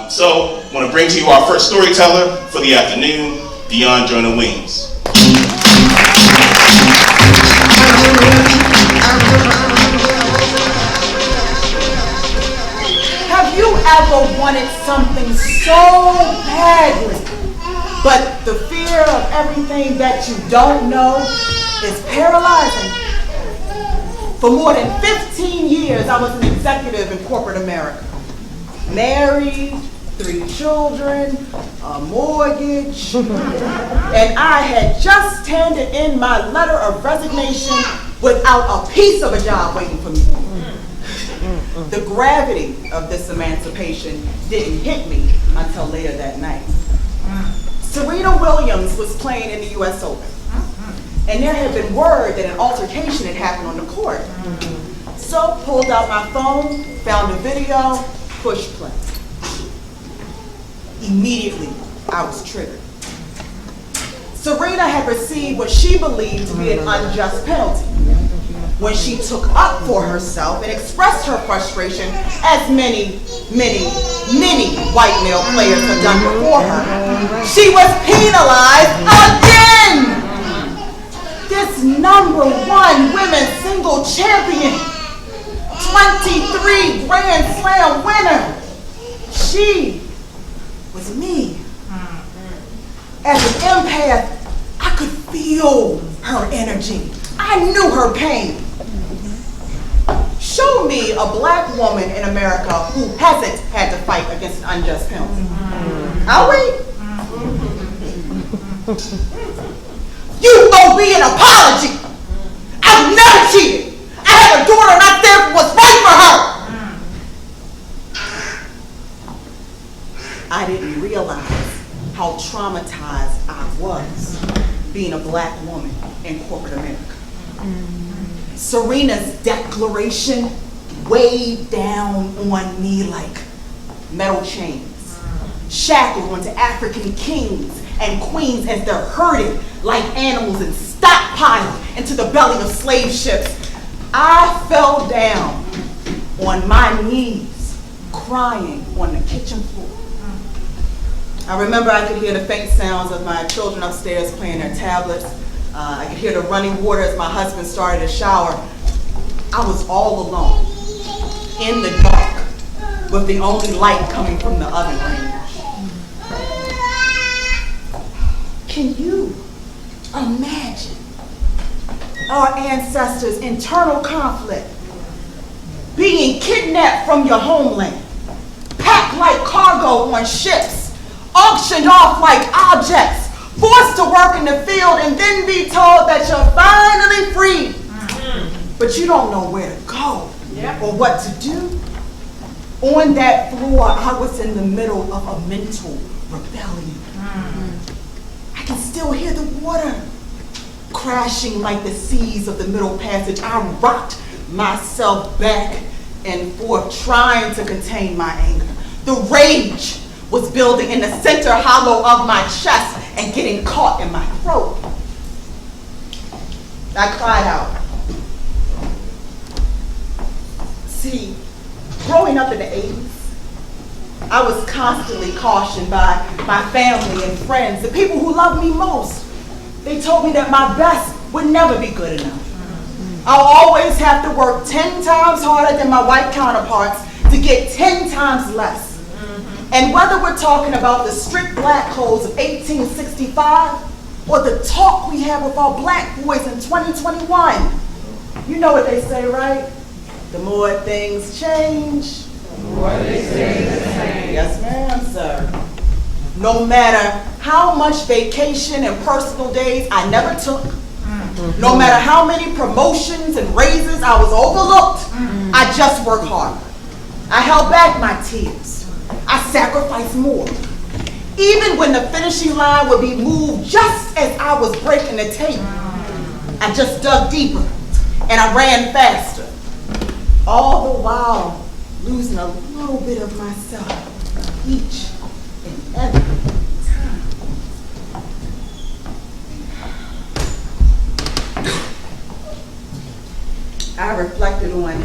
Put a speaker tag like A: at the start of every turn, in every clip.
A: So I want to bring to you our first storyteller for the afternoon, Dionne Joyner Weems.
B: Have you ever wanted something so badly, but the fear of everything that you don't know is paralyzing? For more than 15 years, I was an executive in corporate America. Married, 3 children, a mortgage, and I had just handed in my letter of resignation without a piece of a job waiting for me. The gravity of this emancipation didn't hit me until later that night. Serena Williams was playing in the US Open, and there had been word that an altercation had happened on the court. So pulled out my phone, found a video, push play. Immediately, I was triggered. Serena had received what she believed to be an unjust penalty when she took up for herself and expressed her frustration, as many white male players have done before her. She was penalized again! This #1 women's single champion, 23 Grand Slam winner, she was me. As an empath, I could feel her energy. I knew her pain. Show me a black woman in America who hasn't had to fight against an unjust penalty. I'll wait. You owe me an apology. I've never cheated. I have a daughter and I stand for what's right for her. I didn't realize how traumatized I was being a black woman in corporate America. Serena's declaration weighed down on me like metal chains, shackled onto African kings and queens as they're herded like animals and stockpiled into the belly of slave ships. I fell down on my knees, crying on the kitchen floor. I remember I could hear the faint sounds of my children upstairs playing their tablets. I could hear the running water as my husband started a shower. I was all alone, in the dark, with the only light coming from the oven range. Can you imagine our ancestors' internal conflict? Being kidnapped from your homeland, packed like cargo on ships, auctioned off like objects, forced to work in the field and then be told that you're finally free. But you don't know where to go or what to do. On that floor, I was in the middle of a mental rebellion. I can still hear the water crashing like the seas of the Middle Passage. I rocked myself back and forth, trying to contain my anger. The rage was building in the center hollow of my chest and getting caught in my throat. I cried out. See, growing up in the 80s, I was constantly cautioned by my family and friends, the people who loved me most. They told me that my best would never be good enough. I'll always have to work 10 times harder than my white counterparts to get 10 times less. And whether we're talking about the strict black codes of 1865 or the talk we have with our black boys in 2021, you know what they say, right? The more things change, the more they stay the same. Yes, ma'am, sir. No matter how much vacation and personal days I never took, no matter how many promotions and raises I was overlooked, I just worked harder. I held back my tears. I sacrificed more. Even when the finishing line would be moved just as I was breaking the tape, I just dug deeper and I ran faster. All the while losing a little bit of myself each and every time. I reflected on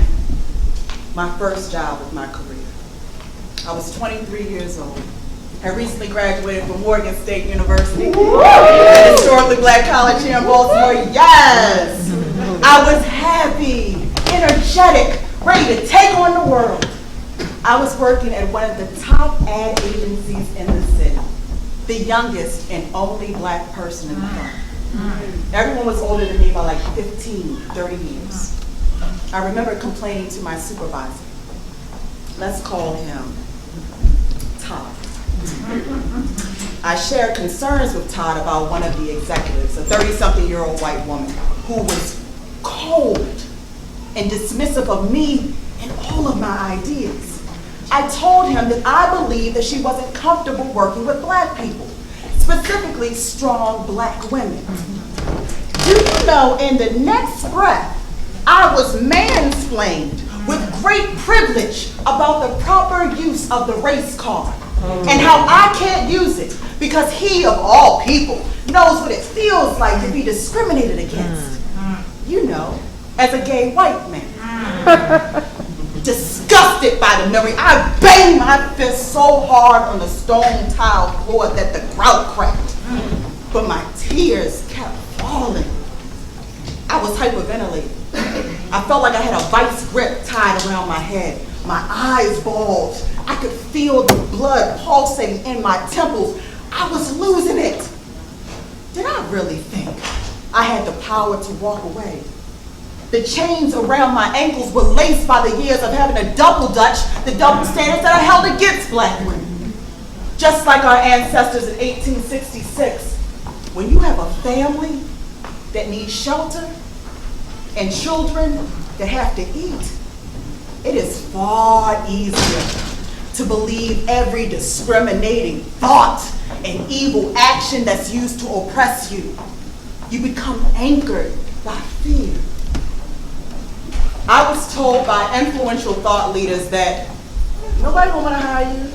B: my first job of my career. I was 23 years old. I recently graduated from Morgan State University, a historically black college here in Baltimore. Yes! I was happy, energetic, ready to take on the world. I was working at one of the top ad agencies in the city, the youngest and only black person in the firm. Everyone was older than me by like 15, 30 years. I remember complaining to my supervisor. Let's call him Todd. I shared concerns with Todd about one of the executives, a 30-something-year-old white woman who was cold and dismissive of me and all of my ideas. I told him that I believed that she wasn't comfortable working with black people, specifically strong black women. Do you know, in the next breath, I was mansplained with great privilege about the proper use of the race card and how I can't use it because he, of all people, knows what it feels like to be discriminated against. You know, as a gay white man. Disgusted by the memory, I banged my fist so hard on the stone tile floor that the grout cracked. But my tears kept falling. I was hyperventilating. I felt like I had a vice grip tied around my head. My eyes bulged. I could feel the blood pulsating in my temples. I was losing it. Did I really think I had the power to walk away? The chains around my ankles were laced by the years of having a double dutch, the double standards that I held against black women. Just like our ancestors in 1866, when you have a family that needs shelter and children that have to eat, it is far easier to believe every discriminating thought and evil action that's used to oppress you. You become anchored by fear. I was told by influential thought leaders that nobody will want to hire you.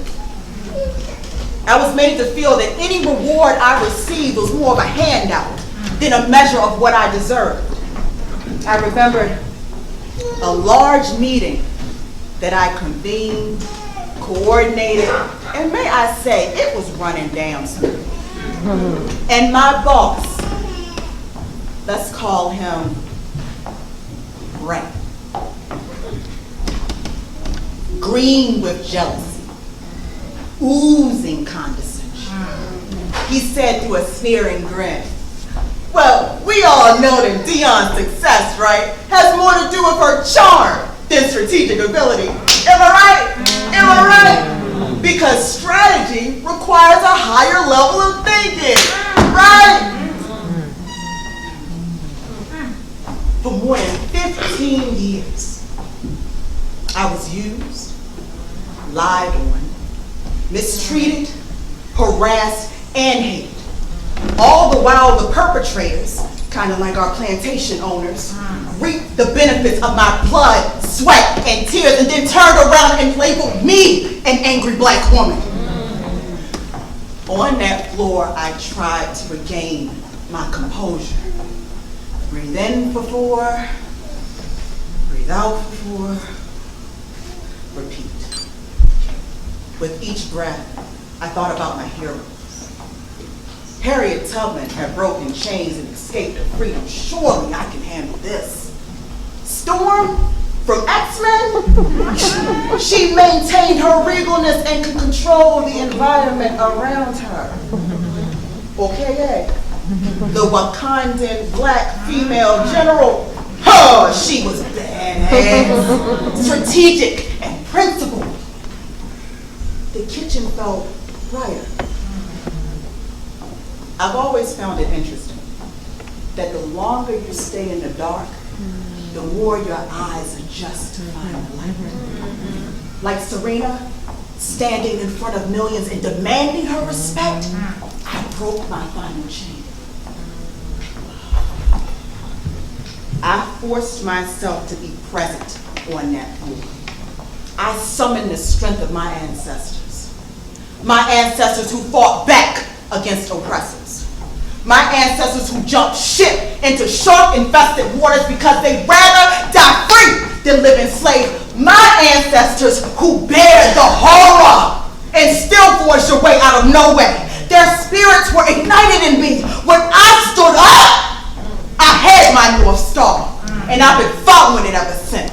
B: I was made to feel that any reward I received was more of a handout than a measure of what I deserved. I remembered a large meeting that I convened, coordinated, and may I say, it was running damn smooth. And my boss, let's call him Ray, green with jealousy, oozing condescension. He said through a sneering grin, "Well, we all know that Dionne's success, right, has more to do with her charm than strategic ability. Am I right? Am I right? Because strategy requires a higher level of thinking, right?" For more than 15 years, I was used, lied on, mistreated, harassed, and hated. All the while the perpetrators, kind of like our plantation owners, reaped the benefits of my blood, sweat, and tears, and then turned around and labeled me an angry black woman. On that floor, I tried to regain my composure. Breathe in for 4, breathe out for 4, repeat. With each breath, I thought about my heroes. Harriet Tubman had broken chains and escaped to freedom. Surely I can handle this. Storm from X-Men? She maintained her regalness and could control the environment around her. Okay, the Wakandan black female general, she was badass, strategic, and principled. The kitchen felt brighter. I've always found it interesting that the longer you stay in the dark, the more your eyes adjust to find the light. Like Serena, standing in front of millions and demanding her respect, I broke my final chain. I forced myself to be present on that floor. I summoned the strength of my ancestors who fought back against oppressors. My ancestors who jumped ship into shark-infested waters because they'd rather die free than live enslaved. My ancestors who bared the horror and still forged your way out of no way. Their spirits were ignited in me. When I stood up, I had my North Star, and I've been following it ever since.